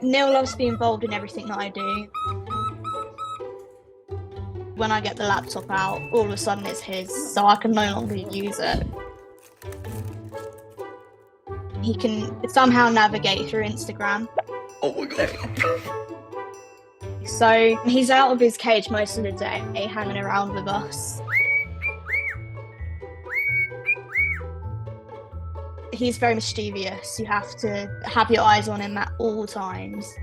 Neil loves to be involved in everything that I do. When I get the laptop out, all of a sudden it's his, so I can no longer use it. He can somehow navigate through Instagram. Oh my god. So he's out of his cage most of the day, hanging around with us. He's very mischievous. You have to have your eyes on him at all times.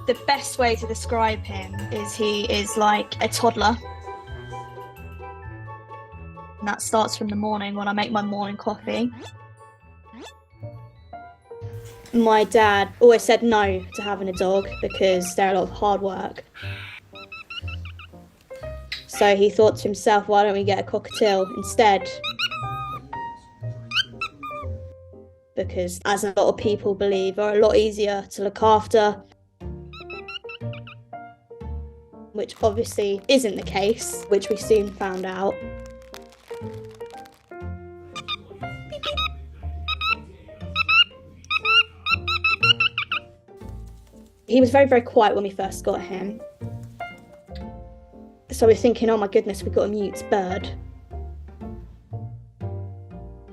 The best way to describe him is he is like a toddler. And that starts from the morning when I make my morning coffee. My dad always said no to having a dog because they're a lot of hard work. So he thought to himself, why don't we get a cockatiel instead? Because as a lot of people believe, are a lot easier to look after. Which obviously isn't the case, which we soon found out. He was very, very quiet when we first got him. So we're thinking, oh my goodness, we've got a mute bird.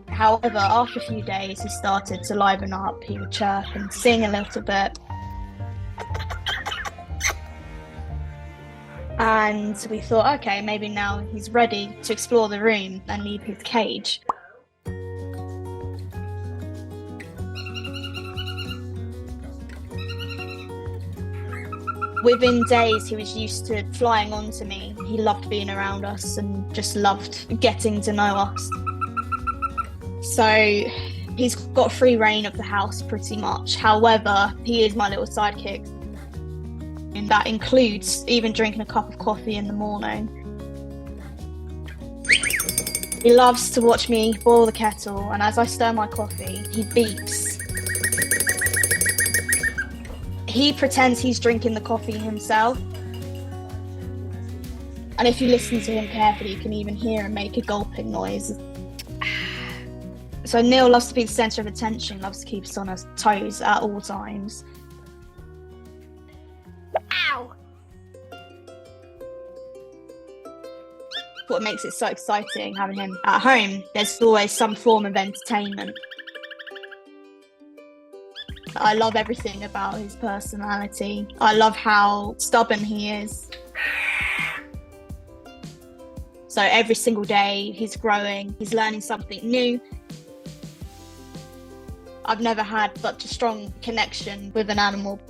However, after a few days, he started to liven up. He would chirp and sing a little bit. And we thought, okay, maybe now he's ready to explore the room and leave his cage. Within days, he was used to flying onto me. He loved being around us and just loved getting to know us. So he's got free reign of the house pretty much. However, he is my little sidekick. And that includes even drinking a cup of coffee in the morning. He loves to watch me boil the kettle, and as I stir my coffee, he beeps. He pretends he's drinking the coffee himself. And if you listen to him carefully, you can even hear him make a gulping noise. So Neil loves to be the centre of attention, loves to keep us on our toes at all times. Ow! What makes it so exciting having him at home, there's always some form of entertainment. I love everything about his personality. I love how stubborn he is. So every single day he's growing, he's learning something new. I've never had such a strong connection with an animal.